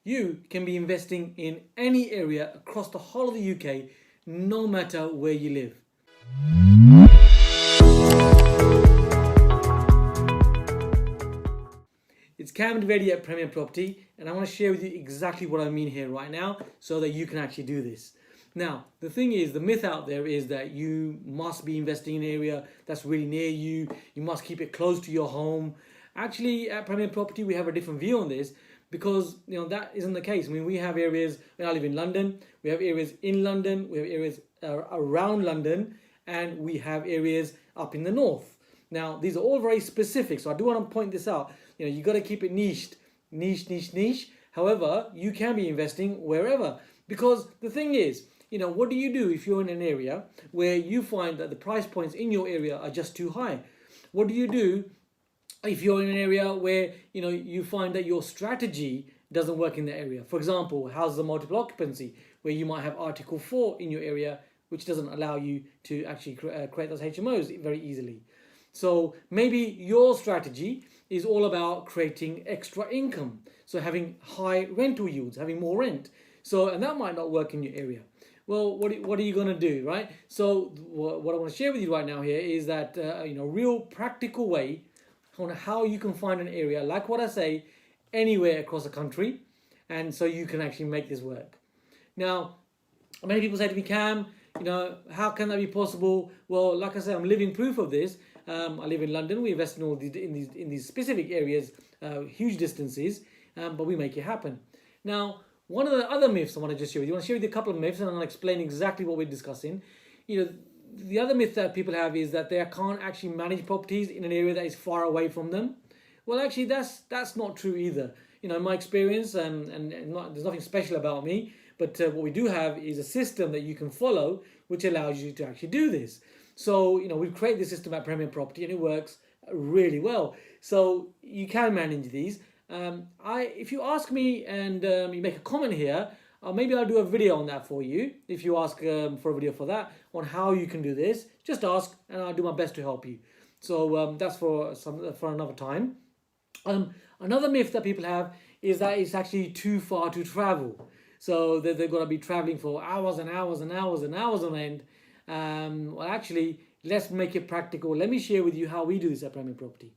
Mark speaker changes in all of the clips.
Speaker 1: you can be investing in any area across the whole of the UK, no matter where you live. It's Kam Dovedi at Premier Property, and I want to share with you exactly what I mean here right now so that you can actually do this. Now, the thing is, the myth out there is that you must be investing in an area that's really near you. You must keep it close to your home. Actually, at Premier Property, we have a different view on this because that isn't the case. I mean, we have areas, I live in London, we have areas in London, we have areas around London, and we have areas up in the north. Now, these are all very specific, so I do want to point this out. You got to keep it niched, niche. However, you can be investing wherever, because the thing is, what do you do if you're in an area where you find that the price points in your area are just too high? What do you do if you're in an area where you find that your strategy doesn't work in the area? For example, houses of multiple occupancy, where you might have Article 4 in your area, which doesn't allow you to actually create those HMOs very easily. So maybe your strategy is all about creating extra income, so having high rental yields, having more rent. And that might not work in your area. Well, what are you going to do, right? So what I want to share with you right now here is that real practical way on how you can find an area, like what I say, anywhere across the country, and so you can actually make this work. Now, many people say to me, Kam, how can that be possible? Well, like I said, I'm living proof of this. I live in London. We invest in these specific areas, huge distances, but we make it happen. Now, one of the other myths I want to just share with you, I want to share with you a couple of myths, and I'm going to explain exactly what we're discussing. The other myth that people have is that they can't actually manage properties in an area that is far away from them. Well, actually, that's not true either. In my experience, there's nothing special about me, but what we do have is a system that you can follow, which allows you to actually do this. So, we've created this system at Premier Property, and it works really well. So you can manage these. If you ask me and you make a comment here, maybe I'll do a video on that for you. If you ask for a video for that, on how you can do this, just ask and I'll do my best to help you. So that's for another time. Another myth that people have is that it's actually too far to travel. So they've got to be traveling for hours and hours and hours and hours on end. Well, actually, let's make it practical. Let me share with you how we do this at Premier Property.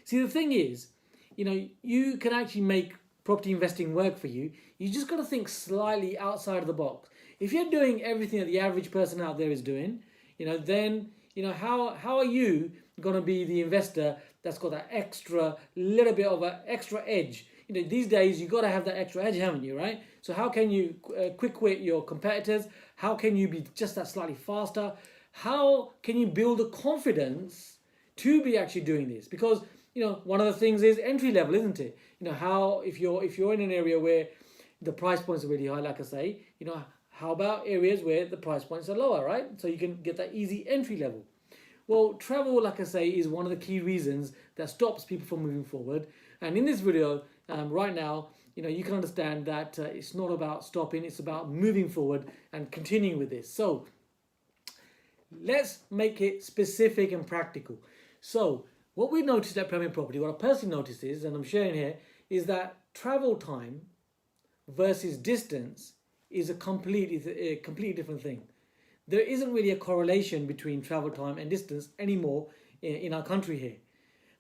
Speaker 1: See, the thing is, you can actually make property investing work for you. You just got to think slightly outside of the box. If you're doing everything that the average person out there is doing, then how are you going to be the investor that's got that extra little bit of an extra edge? These days you got to have that extra edge, haven't you, right? So how can you quick wit your competitors? How can you be just that slightly faster? How can you build the confidence to be actually doing this? Because one of the things is entry level, isn't it? How if you're in an area where the price points are really high, like I say, how about areas where the price points are lower, right? So you can get that easy entry level. Well, travel, like I say, is one of the key reasons that stops people from moving forward. And in this video, right now, you can understand that it's not about stopping, it's about moving forward and continuing with this. So let's make it specific and practical. So what we noticed at Premier Property, what I personally noticed is, and I'm sharing here, is that travel time versus distance is a completely different thing. There isn't really a correlation between travel time and distance anymore in our country here.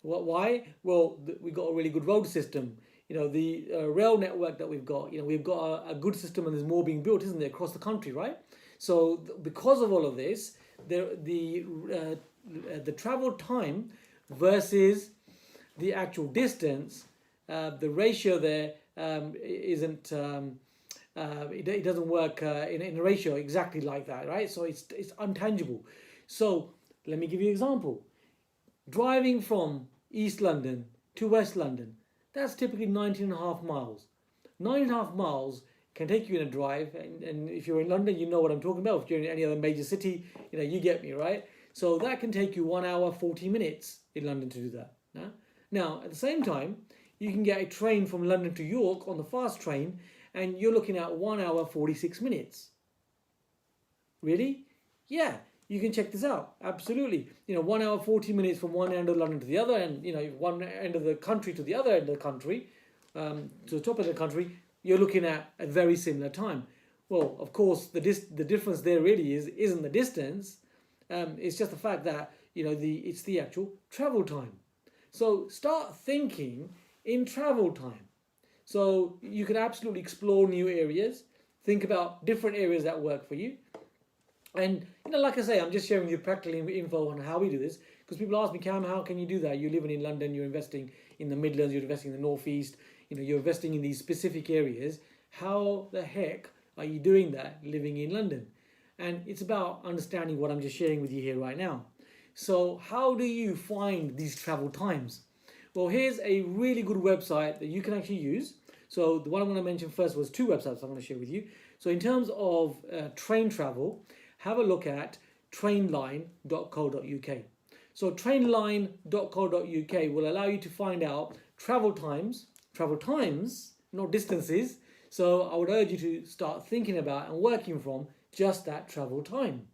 Speaker 1: Why? Well, we've got a really good road system. The rail network that we've got, we've got a good system, and there's more being built, isn't there, across the country, right? So because of all of this, the travel time versus the actual distance, the ratio there isn't. It doesn't work in a ratio exactly like that, right? So it's intangible. So let me give you an example. Driving from East London to West London, that's typically 19.5 miles. 9.5 miles can take you in a drive, and if you're in London, you know what I'm talking about. If you're in any other major city, you get me, right? So that can take you 1 hour 40 minutes in London to do that. Now, at the same time, you can get a train from London to York on the fast train, and you're looking at 1 hour 46 minutes. Really? Yeah, you can check this out. Absolutely. 1 hour 40 minutes from one end of London to the other, and one end of the country to the other end of the country, to the top of the country. you're looking at a very similar time. Well, of course, the difference there really isn't the distance. It's just the fact that it's the actual travel time. So start thinking in travel time. So you can absolutely explore new areas. Think about different areas that work for you. And like I say, I'm just sharing with you practical info on how we do this, because people ask me, Cam, how can you do that? You're living in London, you're investing in the Midlands, you're investing in the Northeast, you're investing in these specific areas. How the heck are you doing that living in London? And it's about understanding what I'm just sharing with you here right now. So how do you find these travel times? Well, here's a really good website that you can actually use. So the one I'm going to mention first was two websites I'm going to share with you. So in terms of train travel, have a look at trainline.co.uk. So trainline.co.uk will allow you to find out travel times, not distances. So I would urge you to start thinking about and working from just that travel time.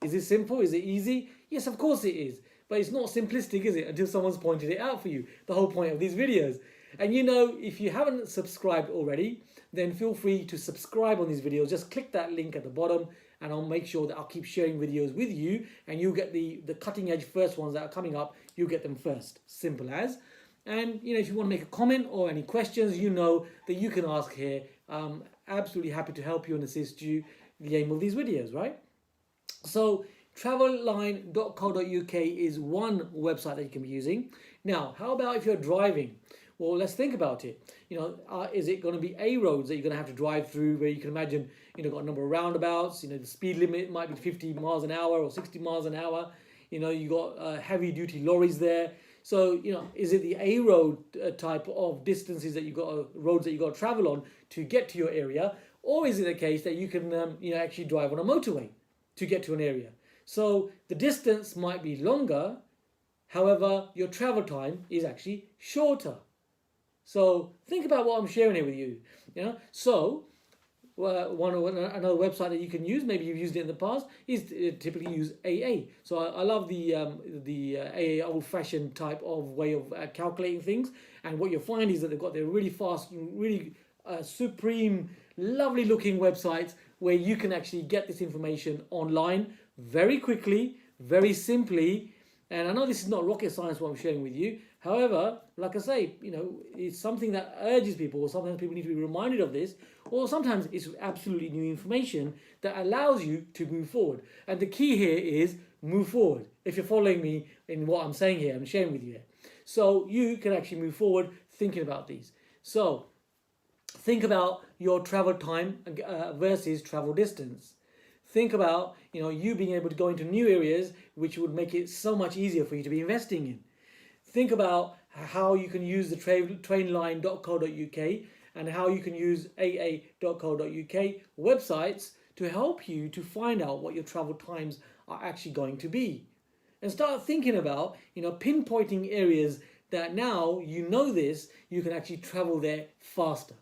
Speaker 1: Is it simple? Is it easy? Yes, of course it is. But it's not simplistic, is it? Until someone's pointed it out for you. The whole point of these videos. And if you haven't subscribed already, then feel free to subscribe on these videos. Just click that link at the bottom and I'll make sure that I'll keep sharing videos with you, and you'll get the cutting edge first ones that are coming up. You'll get them first. Simple as. And if you want to make a comment or any questions, that you can ask here. I'm absolutely happy to help you and assist you in the aim of these videos, right? So travelline.co.uk is one website that you can be using. Now, how about if you're driving? Well, let's think about it. Is it going to be A roads that you're going to have to drive through, where you can imagine, got a number of roundabouts, the speed limit might be 50 miles an hour or 60 miles an hour. You got heavy duty lorries there. So, is it the A road type of distances that roads that you got to travel on to get to your area? Or is it a case that you can, actually drive on a motorway to get to an area? So the distance might be longer, however, your travel time is actually shorter. So think about what I'm sharing here with you. So another website that you can use, maybe you've used it in the past, is typically use AA. So I love the AA old-fashioned type of way of calculating things. And what you'll find is that they've got their really fast, really supreme, lovely-looking websites where you can actually get this information online very quickly, very simply. And I know this is not rocket science what I'm sharing with you. However, like I say, it's something that urges people, or sometimes people need to be reminded of this, or sometimes it's absolutely new information that allows you to move forward. And the key here is move forward. If you're following me in what I'm saying here, I'm sharing with you here. So you can actually move forward thinking about these. So think about your travel time versus travel distance. Think about, you being able to go into new areas, which would make it so much easier for you to be investing in. Think about how you can use the trainline.co.uk and how you can use aa.co.uk websites to help you to find out what your travel times are actually going to be. And start thinking about, pinpointing areas that now you can actually travel there faster.